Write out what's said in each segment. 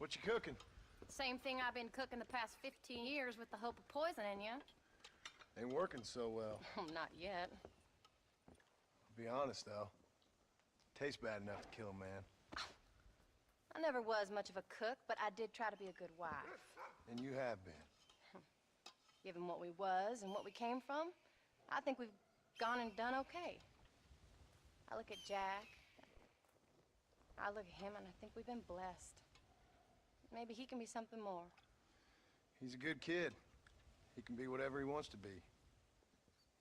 What you cooking? Same thing I've been cooking the past 15 years with the hope of poisoning you. Ain't working so well. Not yet. I'll be honest, though. Tastes bad enough to kill a man. I never was much of a cook, but I did try to be a good wife. And you have been. Given what we was and what we came from, I think we've gone and done okay. I look at Jack, I look at him, and I think we've been blessed. Maybe he can be something more. He's a good kid. He can be whatever he wants to be.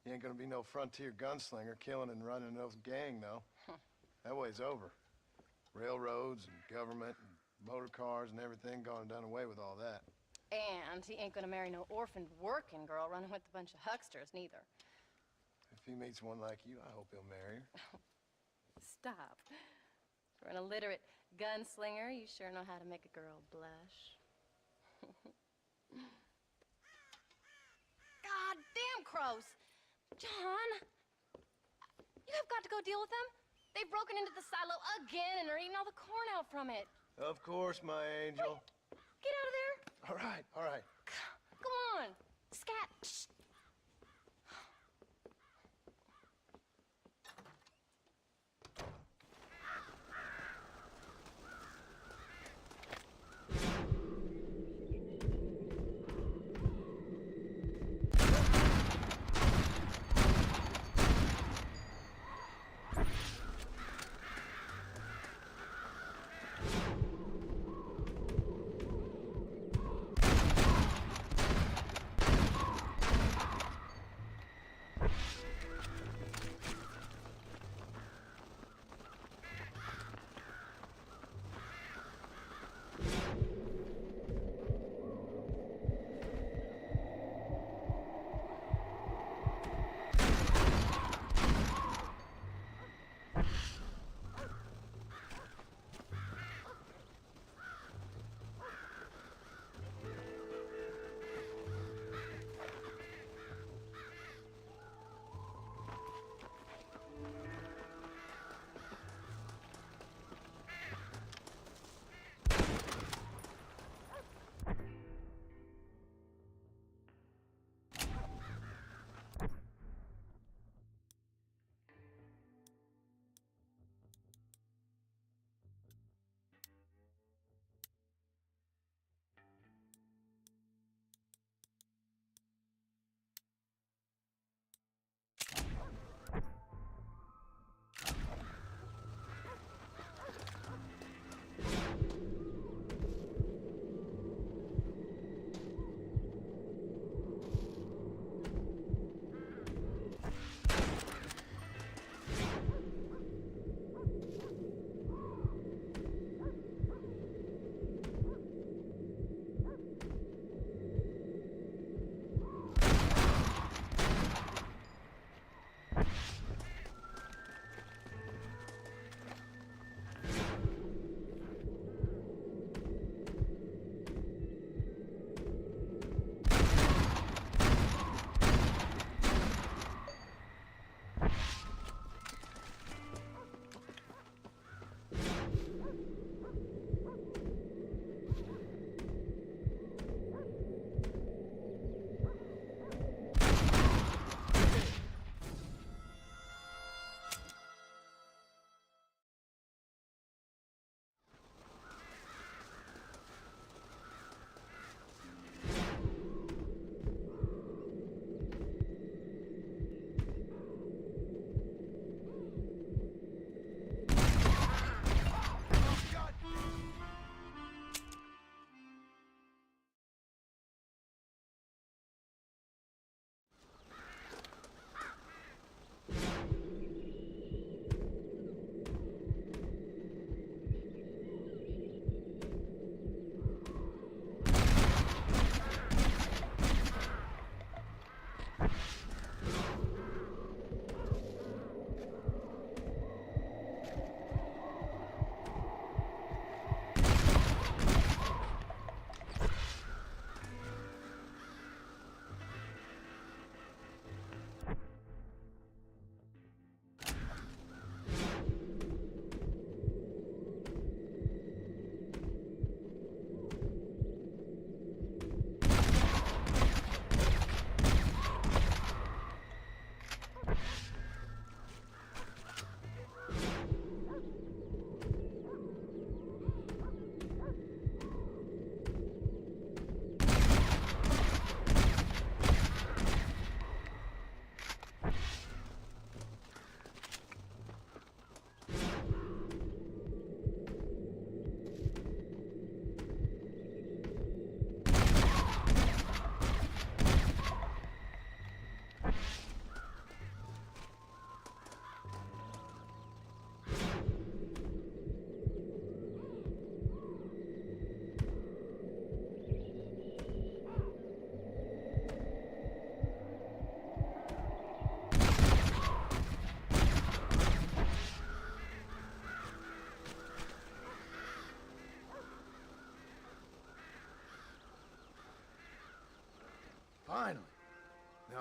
He ain't gonna be no frontier gunslinger killing and running no gang, though. That way's over. Railroads and government and motor cars and everything gone and done away with all that. And he ain't gonna marry no orphaned working girl running with a bunch of hucksters, neither. If he meets one like you, I hope he'll marry her. Stop. For an illiterate gunslinger, you sure know how to make a girl blush. God damn crows! John! You have got to go deal with them. They've broken into the silo again and are eating all the corn out from it. Of course, my angel. Wait, get out of there. All right, all right. Go on. Scat. Shh.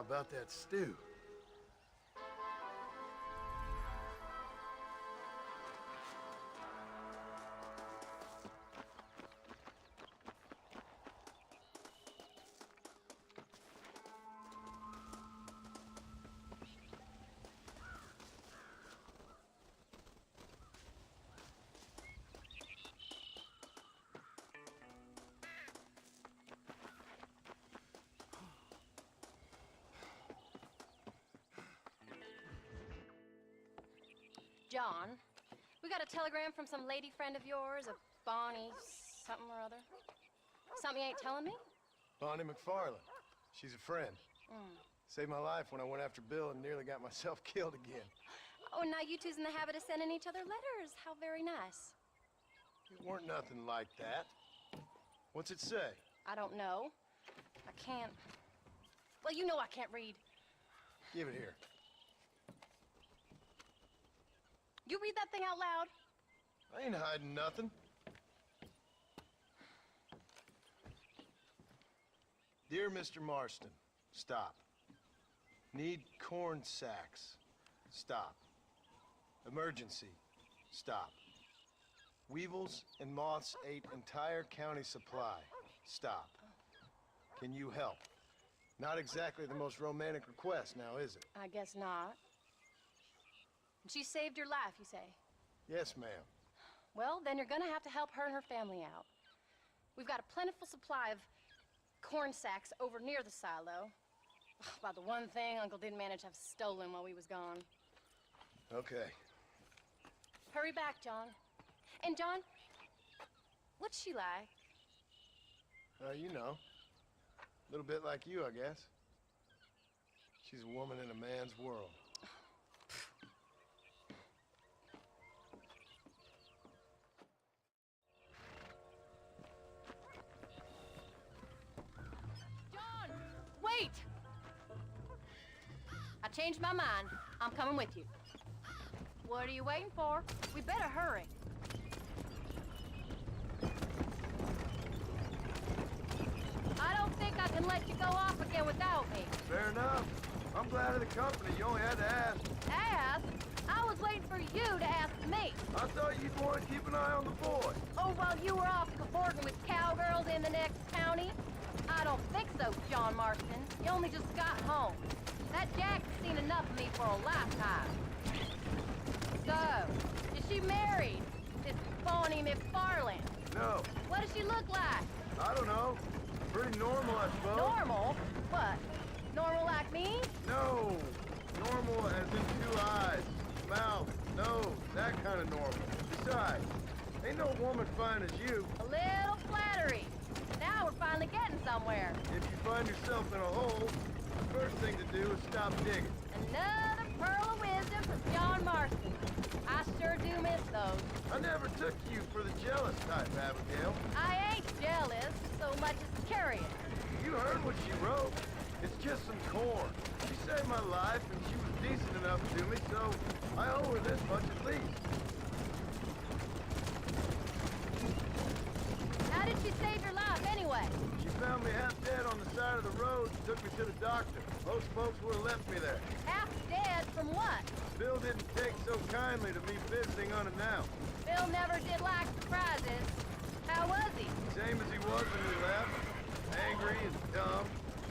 How about that stew? John, we got a telegram from some lady friend of yours, a Bonnie something or other. Something you ain't telling me? Bonnie McFarland. She's a friend. Saved my life when I went after Bill and nearly got myself killed again. Oh, now you two's in the habit of sending each other letters. How very nice. It weren't nothing like that. What's it say? I don't know. I can't... Well, you know I can't read. Give it here. You read that thing out loud? I ain't hiding nothing. Dear Mr. Marston, stop. Need corn sacks. Stop. Emergency. Stop. Weevils and moths ate entire county supply. Stop. Can you help? Not exactly the most romantic request now, is it? I guess not. She saved your life, you say? Yes, ma'am. Well, then you're gonna have to help her and her family out. We've got a plentiful supply of corn sacks over near the silo. About the one thing Uncle didn't manage to have stolen while we was gone. Okay. Hurry back, John. And John, what's she like? You know. A little bit like you, I guess. She's a woman in a man's world. Wait! I changed my mind. I'm coming with you. What are you waiting for? We better hurry. I don't think I can let you go off again without me. Fair enough. I'm glad of the company. You only had to ask. Ask? I was waiting for you to ask me. I thought you'd want to keep an eye on the boy. Oh, while you were off cavorting with cowgirls in the next county? I don't think so, John Marston. You only just got home. That Jack's seen enough of me for a lifetime. So, is she married? This Bonnie McFarland? No. What does she look like? I don't know. Pretty normal, I suppose. Normal? What? Normal like me? No. Normal as in 2 eyes, mouth, nose, that kind of normal. Besides, ain't no woman fine as you. A little flattery. Now we're finally getting somewhere. If you find yourself in a hole, the first thing to do is stop digging. Another pearl of wisdom from John Marston. I sure do miss those. I never took you for the jealous type, Abigail. I ain't jealous so much as curious. You heard what she wrote. It's just some corn. She saved my life, and she was decent enough to me, so I owe her this much at least. How did she save your life anyway? She found me half dead on the side of the road and took me to the doctor. Most folks would have left me there. Half dead from what? Bill didn't take so kindly to me visiting unannounced. Bill never did like surprises. How was he? Same as he was when we left. Angry and dumb.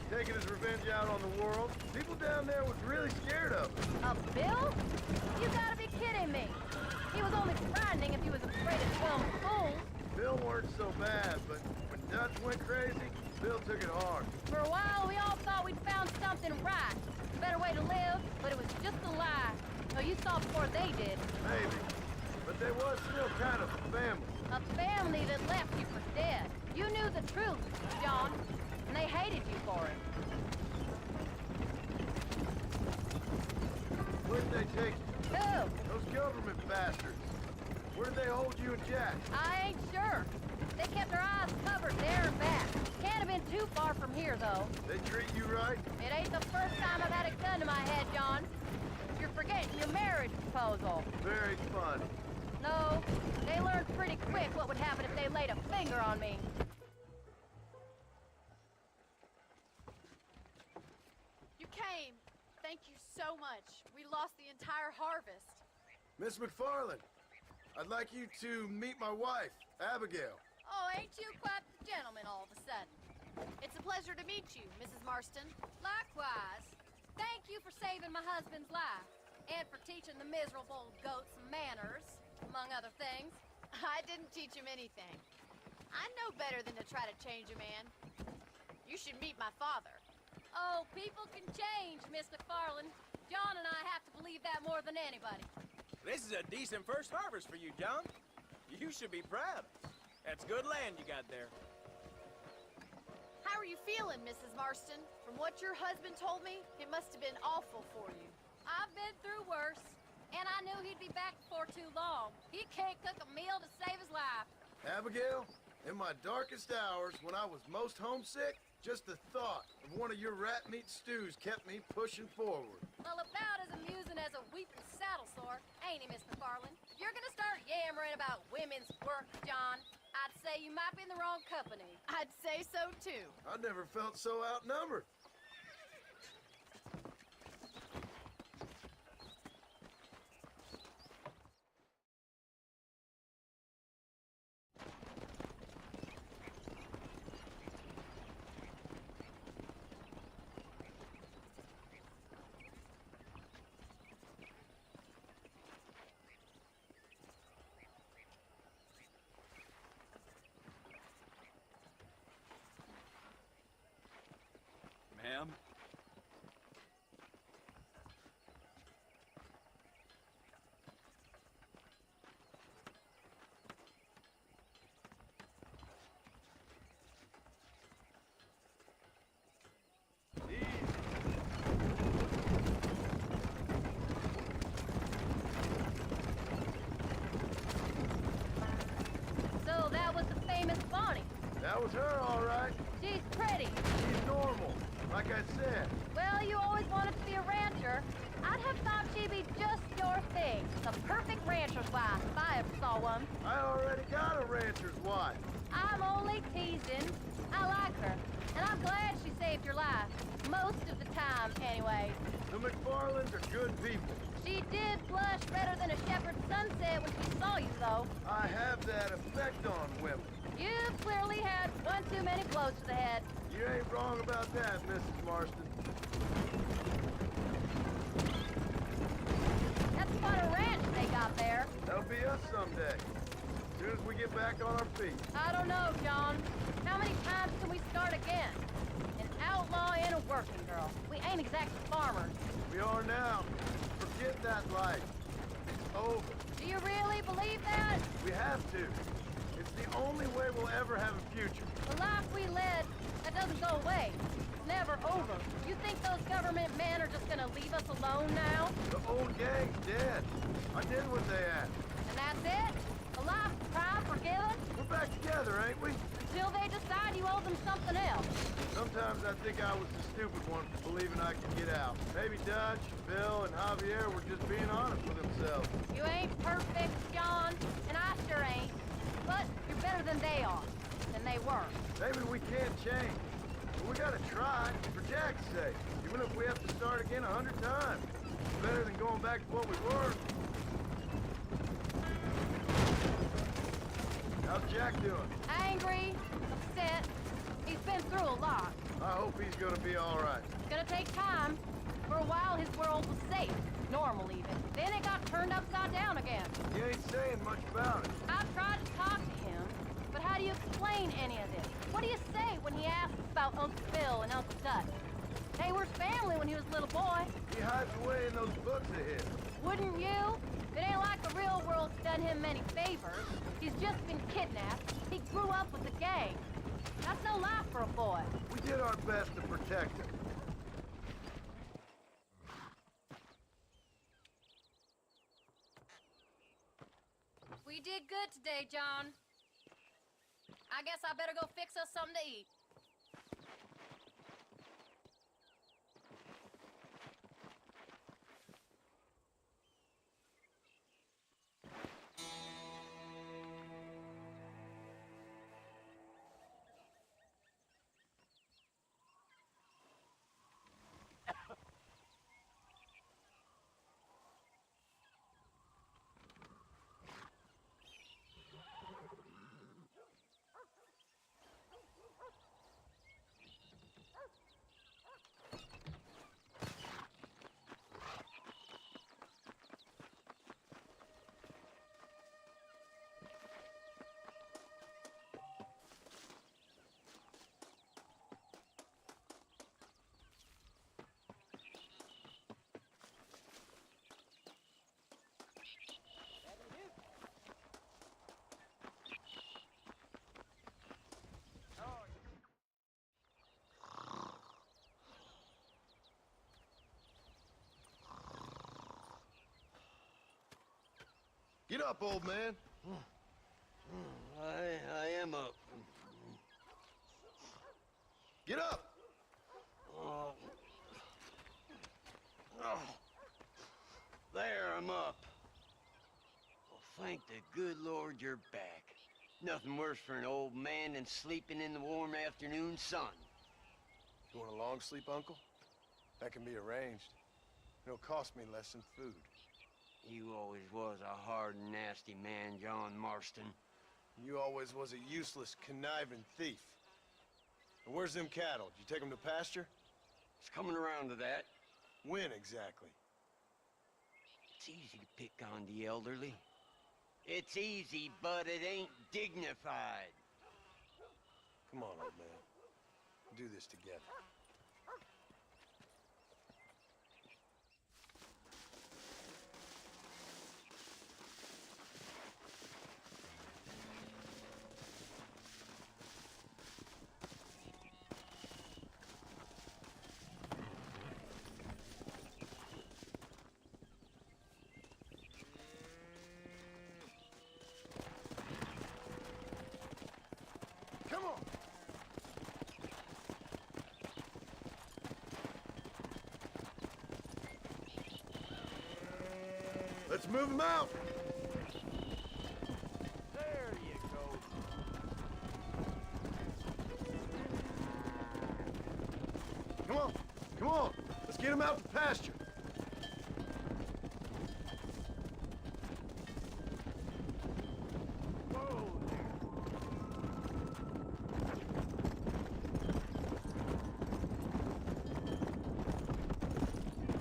Taking his revenge out on the world. People down there was really scared of him. Of Bill? You gotta be kidding me. He was only frightening if he was afraid of dumb fools. Bill weren't so bad, but when Dutch went crazy, Bill took it hard. For a while, we all thought we'd found something right. A better way to live, but it was just a lie. So you saw before they did. Maybe. But they was still kind of a family. A family that left you for dead. You knew the truth, John, and they hated you for it. Where'd they take you? Who? Those government bastards. Where'd they hold you and Jack? I ain't sure. They kept their eyes covered there and back. Can't have been too far from here, though. They treat you right? It ain't the first time I've had a gun to my head, John. You're forgetting your marriage proposal. Very funny. No, they learned pretty quick what would happen if they laid a finger on me. You lost the entire harvest. Miss McFarland, I'd like you to meet my wife, Abigail. Oh, ain't you quite the gentleman all of a sudden? It's a pleasure to meet you, Mrs. Marston. Likewise. Thank you for saving my husband's life, and for teaching the miserable goat some manners, among other things. I didn't teach him anything. I know better than to try to change a man. You should meet my father. Oh, people can change, Miss McFarland. John and I have to believe that more than anybody. This is a decent first harvest for you, John. You should be proud. That's good land you got there. How are you feeling, Mrs. Marston? From what your husband told me, it must have been awful for you. I've been through worse, and I knew he'd be back before too long. He can't cook a meal to save his life. Abigail, in my darkest hours, when I was most homesick, just the thought of one of your rat meat stews kept me pushing forward. Well, about as amusing as a weeping saddle sore, ain't he, Miss McFarland? If you're gonna start yammering about women's work, John, I'd say you might be in the wrong company. I'd say so, too. I never felt so outnumbered. Ma'am? So that was the famous Bonnie. That was her, all right. She's pretty. She's normal, like I said. Well, you always wanted to be a rancher. I'd have thought she'd be just your thing. The perfect rancher's wife, if I ever saw one. I already got a rancher's wife. I'm only teasing. I like her, and I'm glad she saved your life. Most of the time, anyway. The McFarlands are good people. She did blush redder than a shepherd's sunset when she saw you, though. I have that effect on women. You've clearly had one too many blows to the head. You ain't wrong about that, Mrs. Marston. That's quite a ranch they got there. That'll be us someday. As soon as we get back on our feet. I don't know, John. How many times can we start again? An outlaw and a working girl. We ain't exactly farmers. We are now. Forget that life. It's over. Do you really believe that? We have to. It's the only way we'll ever have a future. The life we led, that doesn't go away. It's never over. You think those government men are just gonna leave us alone now? The old gang's dead. I did what they asked. And that's it? A life of crime forgiven? We're back together, ain't we? Until they decide you owe them something else. Sometimes I think I was the stupid one for believing I could get out. Maybe Dutch, Bill, and Javier were just being honest with themselves. You ain't perfect, John, and I sure ain't. But you're better than they are. Than they were. Maybe we can't change. But we gotta try, for Jack's sake. Even if we have to start again 100 times. It's better than going back to what we were. How's Jack doing? Angry, upset. He's been through a lot. I hope he's gonna be all right. It's gonna take time. For a while, his world was safe. Normal, even. Then it got turned upside down again. You ain't saying much about it. I've tried to talk to him, but how do you explain any of this? What do you say when he asks about Uncle Phil and Uncle Dutch? They were his family when he was a little boy. He hides away in those books of his. Wouldn't you? It ain't like the real world's done him many favors. He's just been kidnapped. He grew up with the gang. That's no life for a boy. We did our best to protect him. We did good today, John. I guess I better go fix us something to eat. Get up, old man. I am up. Get up! Oh. Oh. There, I'm up. Well, thank the good Lord you're back. Nothing worse for an old man than sleeping in the warm afternoon sun. You want a long sleep, Uncle? That can be arranged. It'll cost me less than food. You always was a hard and nasty man, John Marston. You always was a useless, conniving thief. And where's them cattle? Did you take them to pasture? It's coming around to that. When exactly? It's easy to pick on the elderly. It's easy, but it ain't dignified. Come on, old man. We'll do this together. Come on! Let's move them out! There you go. Come on! Come on! Let's get them out to pasture! Whoa there.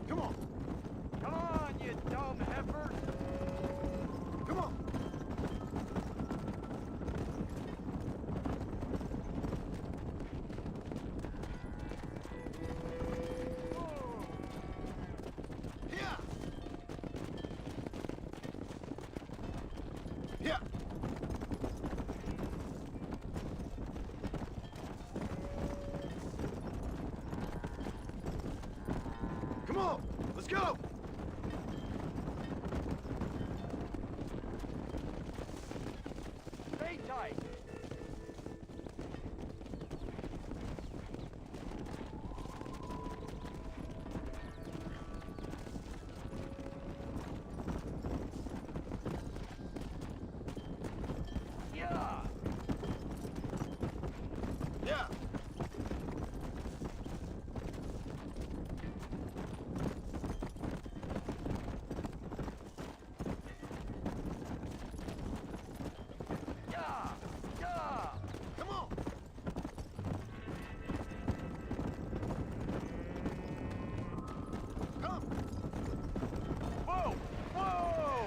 Come on! Come on, you dumb heifer. Come on! Yeah! Yeah! Come on! Let's go! Stay tight. Yeah. Yeah! Yeah. Yeah. Come on! Come! Whoa. Whoa.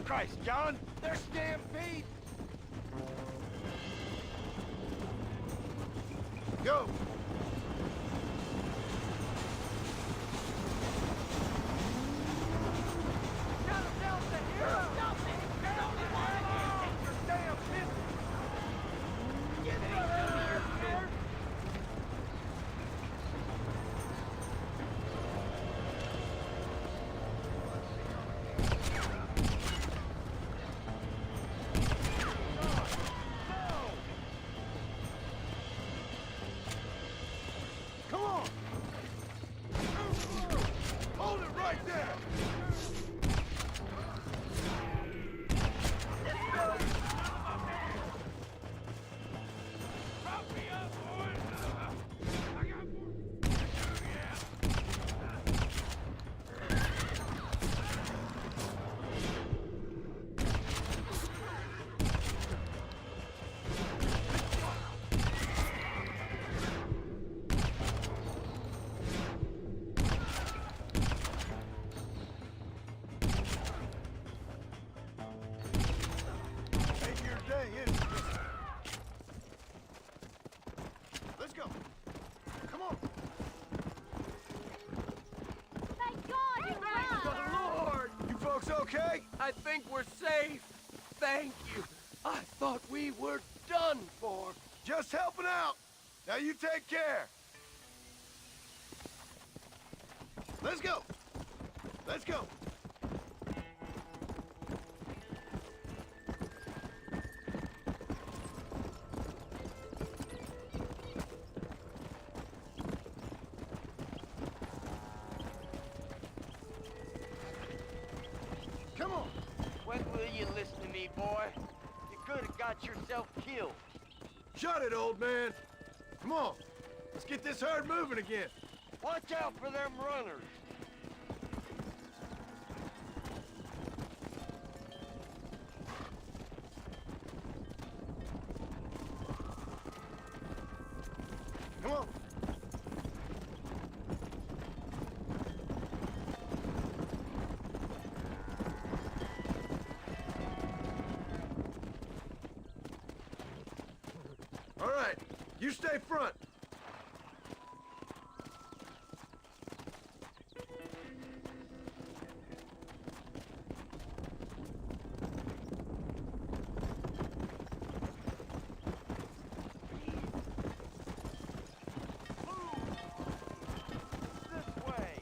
Christ, John, they're stampede. Go! Got him down to here. Stop it. There's only one here. Take your damn business. Get out of here, kid. Come on! Hold it right there! Ain't your day, is it? Let's go. Come on. Thank God you're Thank alive! the Lord. You folks okay? I think we're safe. Thank you. I thought we were done for. Just helping out. Now you take care. Let's go. Let's go. you listen to me, boy. You could have got yourself killed. Shut it, old man. Come on. Let's get this herd moving again. Watch out for them runners. Come on. All right, you stay front. This way.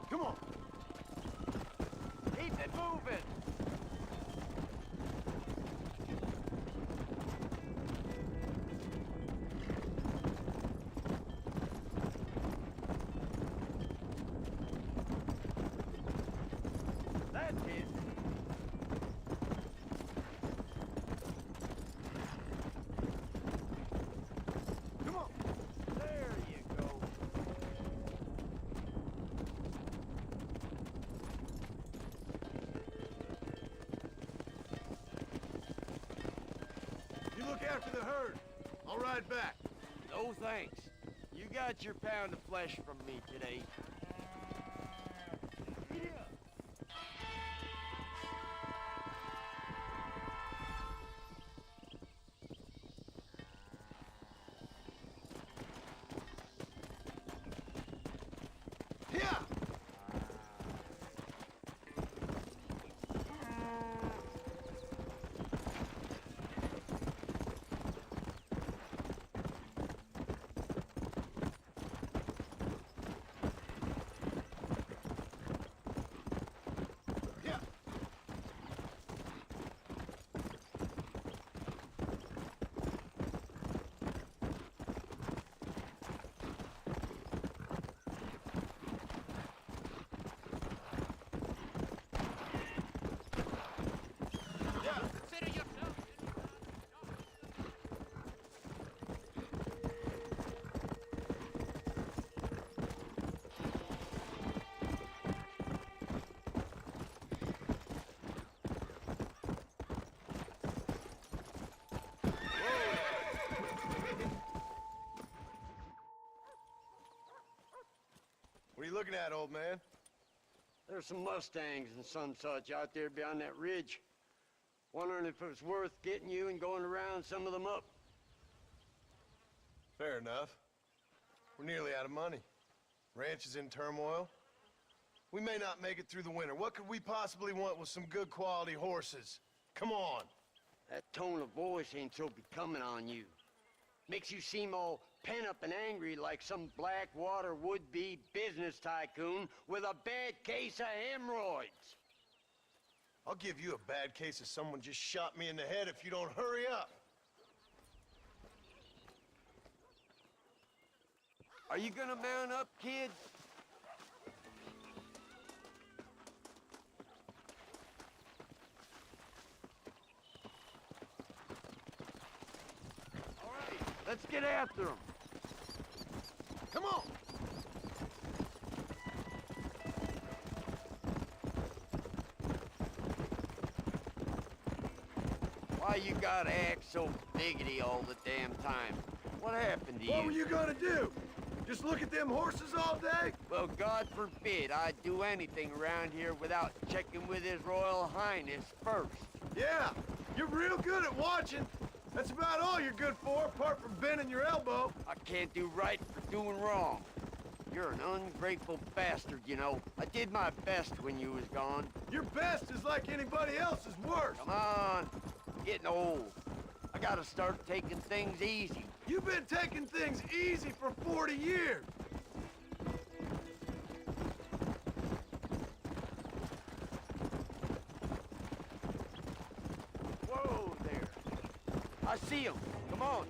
Come on. Keep it moving. That's it. Come on. There you go. You look after the herd. I'll ride back. No thanks. You got your pound of flesh from me today. Yeah. Yeah. Yeah. Consider yourself. What are you looking at, old man? There's some Mustangs and some such out there beyond that ridge. Wondering if it was worth getting you and going around some of them up. Fair enough. We're nearly out of money. Ranch is in turmoil. We may not make it through the winter. What could we possibly want with some good quality horses? Come on. That tone of voice ain't so becoming on you. Makes you seem all pent up and angry like some Blackwater would-be business tycoon with a bad case of hemorrhoids. I'll give you a bad case of someone just shot me in the head if you don't hurry up. Are you gonna mount up, kid? All right, let's get after him. Come on. Why you gotta act so biggity all the damn time? What happened to What were you? you gonna do? Just look at them horses all day? Well, God forbid I'd do anything around here without checking with His Royal Highness first. Yeah, you're real good at watching. That's about all you're good for, apart from bending your elbow. I can't do right for doing wrong. You're an ungrateful bastard, you know. I did my best when you was gone. Your best is like anybody else's worst. Come on, I'm getting old. I gotta start taking things easy. You've been taking things easy for 40 years. Whoa there. I see him. Come on.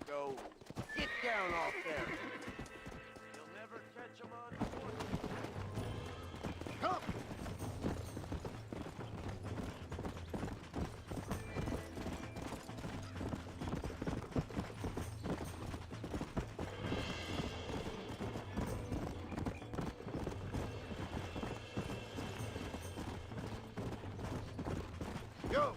go. Get down off there. You'll never catch them on foot. Come! Go!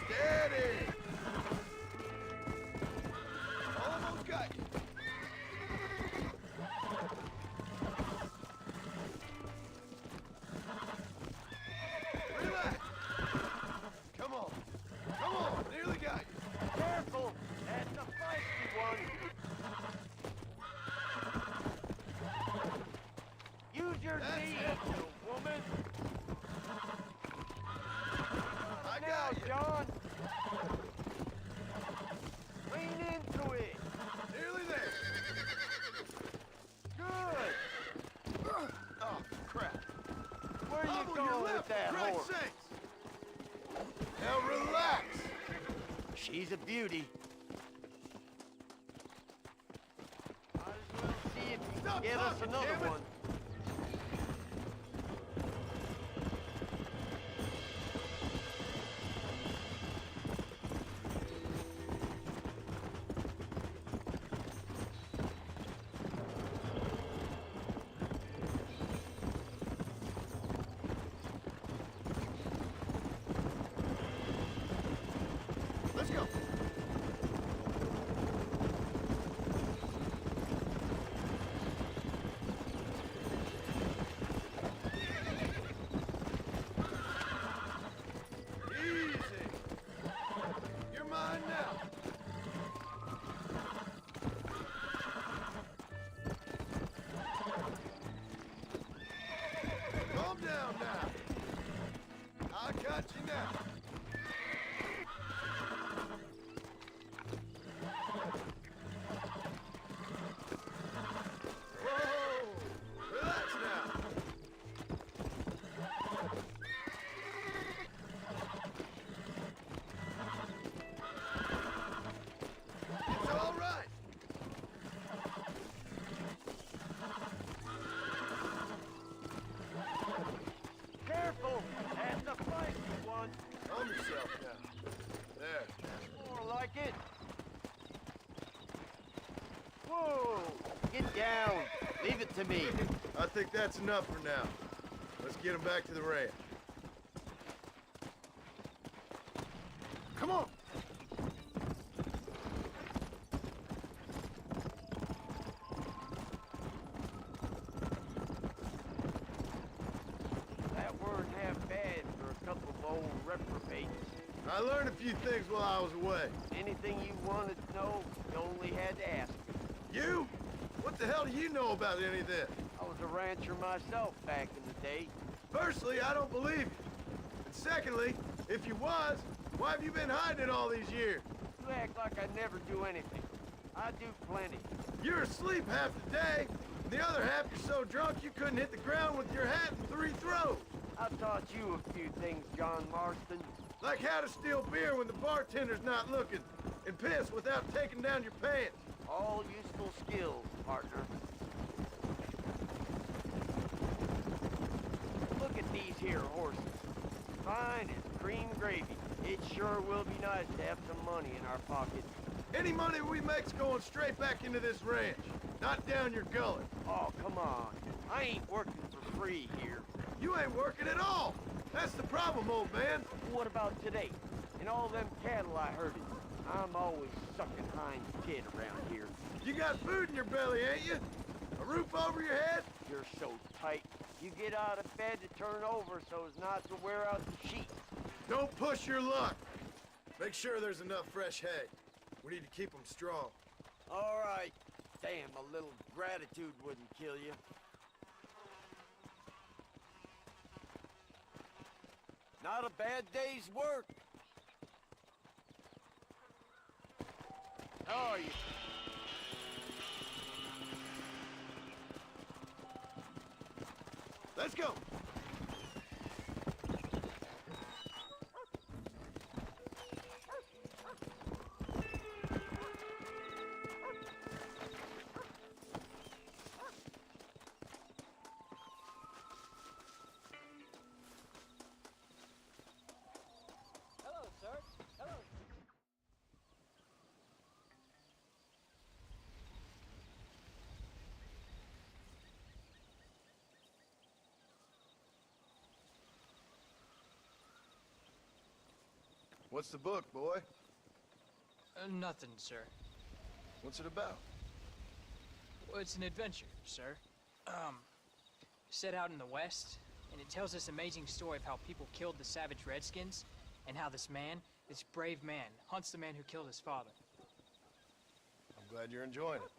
Steady! Almost got you. Relax. Come on. Come on. Nearly got you. Careful! That's a feisty one. Use your That's knees, it. you woman. I Now, got you. John. Lean into it. Nearly there. Good. Oh, crap. Where you Hobble your going with left, that for Christ's horse? sakes. Now relax. She's a beauty. Might as well see if you Stop can get us talking, another damn it. one. Let's go. Easy. You're mine now. Calm down now. I got you now. Whoa! Relax now. It's all right. Careful! That's a feisty one. Calm yourself now. There. More like it. Whoa! Get down. Leave it to me. I think that's enough for now. Let's get him back to the ranch. Come on! That weren't half bad for a couple of old reprobates. I learned a few things while I was away. Anything you wanted to know, you only had to ask. You? What the hell do you know about any of this? I was a rancher myself back in the day. Firstly, I don't believe you. And secondly, if you was, why have you been hiding it all these years? You act like I never do anything. I do plenty. You're asleep half the day, and the other half you're so drunk you couldn't hit the ground with your hat in 3 throws. I taught you a few things, John Marston. Like how to steal beer when the bartender's not looking, and piss without taking down your pants. All useful skills, partner. Look at these here horses. Fine as cream gravy. It sure will be nice to have some money in our pockets. Any money we make's going straight back into this ranch, not down your gullet. Oh, come on. I ain't working for free here. You ain't working at all. That's the problem, old man. What about today? And all them cattle I herded. I'm always sucking Hind's kid around here. You got food in your belly, ain't you? A roof over your head? You're so tight. You get out of bed to turn over so as not to wear out the sheets. Don't push your luck. Make sure there's enough fresh hay. We need to keep them strong. All right. Damn, a little gratitude wouldn't kill you. Not a bad day's work. How are you? Let's go. Hello, sir. Hello. What's the book, boy? Nothing, sir. What's it about? Well, it's an adventure, sir. Set out in the West, and it tells this amazing story of how people killed the savage Redskins, and how this man, this brave man, hunts the man who killed his father. I'm glad you're enjoying it.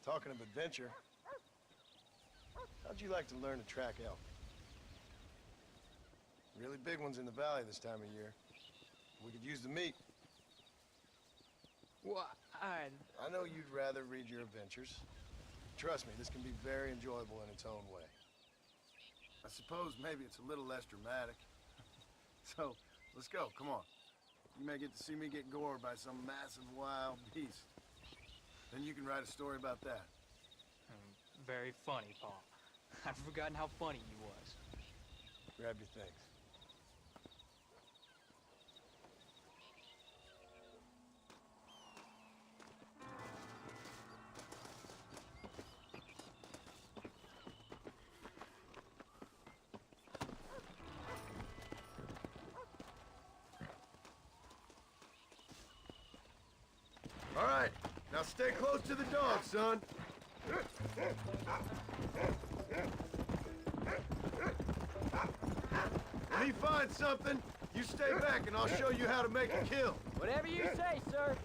Talking of adventure, how'd you like to learn to track elk? Really big ones in the valley this time of year. We could use the meat. Well, I know you'd rather read your adventures. Trust me, this can be very enjoyable in its own way. I suppose maybe it's a little less dramatic. So, let's go, come on. You may get to see me get gored by some massive wild beast. Then you can write a story about that. Very funny, Paul. I've forgotten how funny you was. Grab your things. All right, now stay close to the dog, son. When he finds something, you stay back and I'll show you how to make a kill. Whatever you say, sir.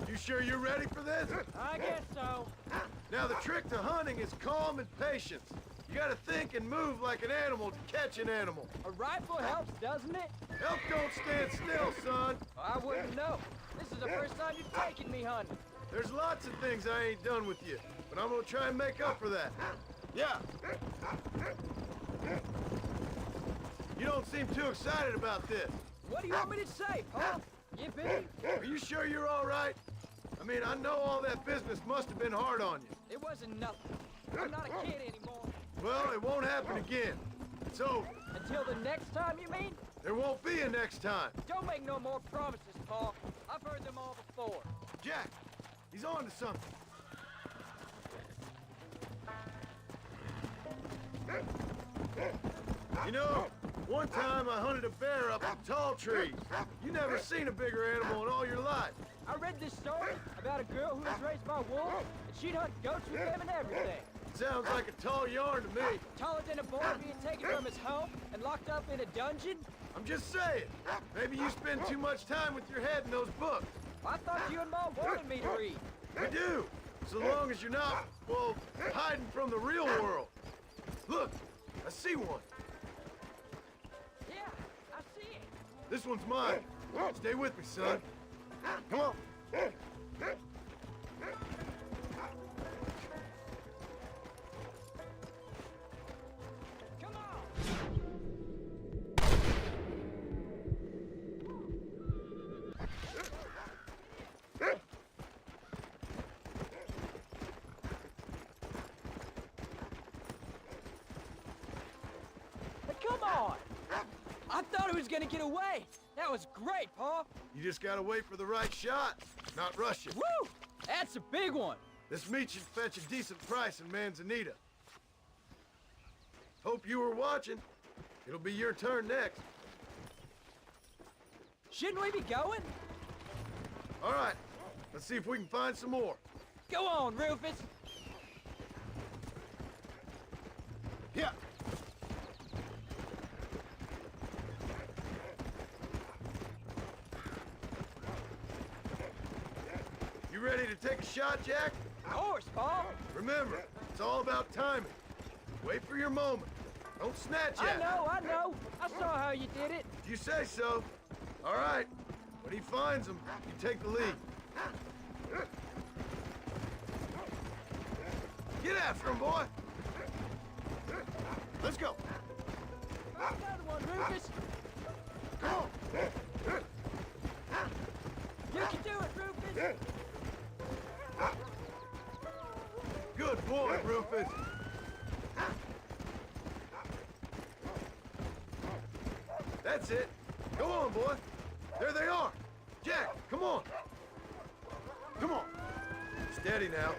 You sure you're ready for this? I guess so. Now, the trick to hunting is calm and patience. You gotta think and move like an animal to catch an animal. A rifle helps, doesn't it? Elk don't stand still, son. I wouldn't know. This is the first time you've taken me hunting. There's lots of things I ain't done with you, but I'm gonna try and make up for that. Yeah. You don't seem too excited about this. What do you want me to say, Paul? Yippee? Are you sure you're all right? I mean, I know all that business must have been hard on you. It wasn't nothing. I'm not a kid anymore. Well, it won't happen again. It's over. Until the next time, you mean? There won't be a next time. Don't make no more promises, Paul. I've heard them all before. Jack, he's on to something. You know, one time I hunted a bear up in tall trees. You never seen a bigger animal in all your life. I read this story about a girl who was raised by wolves, and she'd hunt goats with them and everything. Sounds like a tall yarn to me. Taller than a boy being taken from his home and locked up in a dungeon? I'm just saying. Maybe you spend too much time with your head in those books. I thought you and Mom wanted me to read. We do, so long as you're not, well, hiding from the real world. Look, I see one. Yeah, I see it. This one's mine. Stay with me, son. Come on. Come on! Hey, come on! I thought he was gonna get away. That was great, Paul. You just gotta wait for the right shot, not rush it. Woo! That's a big one. This meat should fetch a decent price in Manzanita. Hope you were watching. It'll be your turn next. Shouldn't we be going? All right, let's see if we can find some more. Go on, Rufus. Yeah. You ready to take a shot, Jack? Of course, Paul. Remember, it's all about timing. Wait for your moment. Don't snatch at it. I know. I saw how you did it. If you say so. All right. When he finds them, you take the lead. Get after him, boy! Let's go! Another one, Rufus! Come on! You can do it, Rufus! Good boy, Rufus! That's it! Go on, boy! There they are! Jack, come on! Come on! Steady now.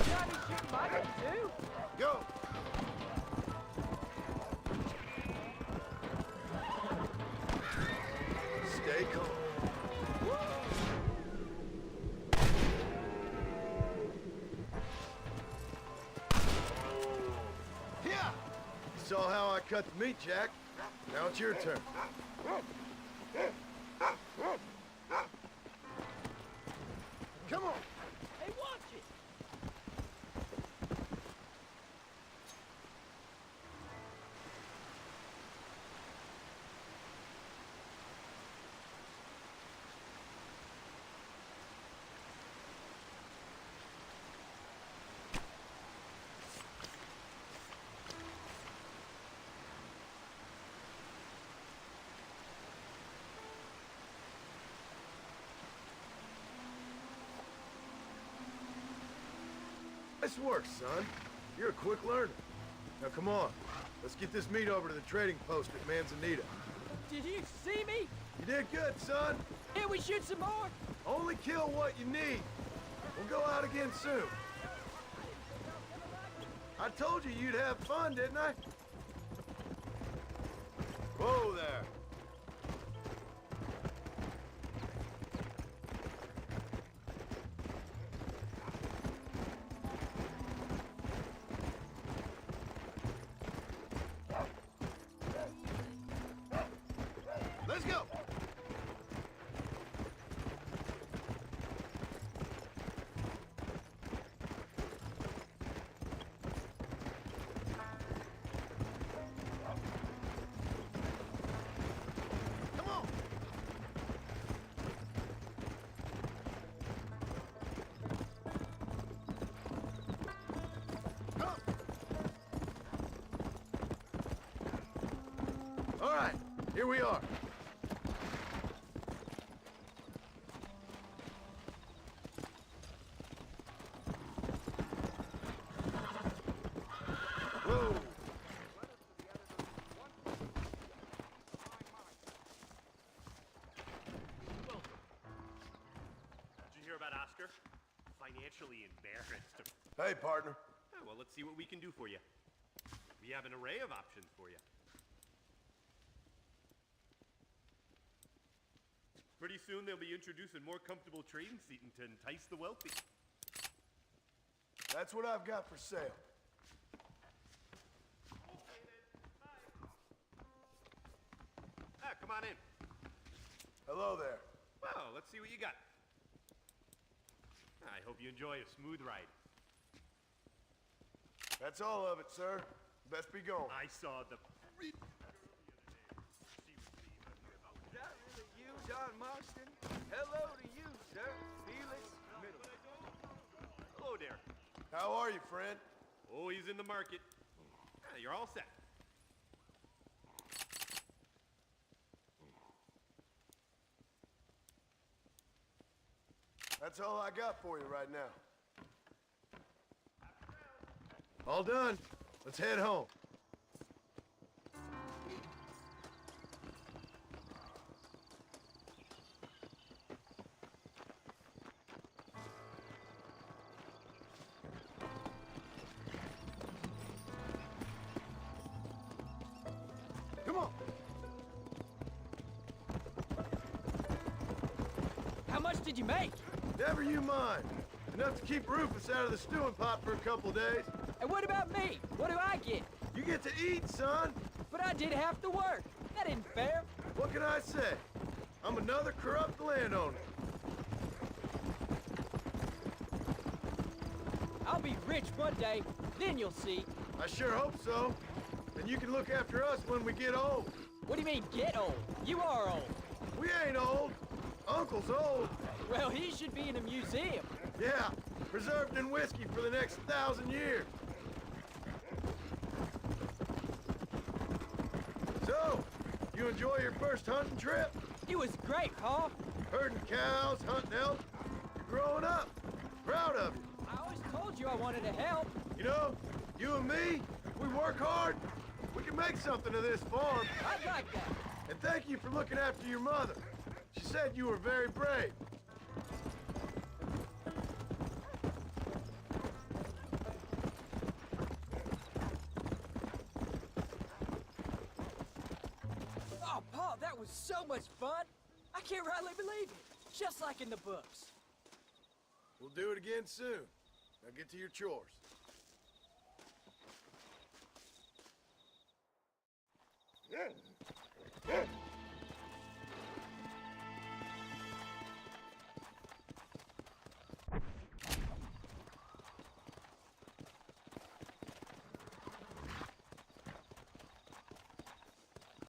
Johnny shooting my gun, too? Go! Stay calm. Yeah! You saw how I cut the meat, Jack. Now it's your turn. Come on! Hey, watch it! Nice work, son. You're a quick learner. Now come on. Let's get this meat over to the trading post at Manzanita. Did you see me? You did good, son. Can we shoot some more? Only kill what you need. We'll go out again soon. I told you you'd have fun, didn't I? Whoa there. Let's go. Come on. Come. All right, here we are. Whoa. Did you hear about Oscar? Financially embarrassed. Hey, partner. Oh, well, let's see what we can do for you. We have an array of options for you. Pretty soon they'll be introducing more comfortable trading seating to entice the wealthy. That's what I've got for sale. Ah, come on in. Hello there. Well, let's see what you got. I hope you enjoy a smooth ride. That's all of it, sir. Best be going. I saw the... Is that really you, John Marston? Hello to you, sir. Felix Middleton. Hello there. How are you, friend? Oh, he's in the market. Ah, you're all set. That's all I got for you right now. All done. Let's head home. Come on. How much did you make? Never you mind. Enough to keep Rufus out of the stewing pot for a couple days. And what about me? What do I get? You get to eat, son. But I did half the work. That isn't fair. What can I say? I'm another corrupt landowner. I'll be rich one day, then you'll see. I sure hope so. And you can look after us when we get old. What do you mean, get old? You are old. We ain't old. Uncle's old. Well, he should be in a museum. Yeah, preserved in whiskey for the next 1,000 years. So, you enjoy your first hunting trip? It was great, Pa. Herding cows, hunting elk. You're growing up. Proud of you. I always told you I wanted to help. You know, you and me, we work hard. We can make something of this farm. I'd like that. And thank you for looking after your mother. She said you were very brave. Oh, Pa, that was so much fun. I can't rightly believe it. Just like in the books. We'll do it again soon. Now get to your chores. Yeah.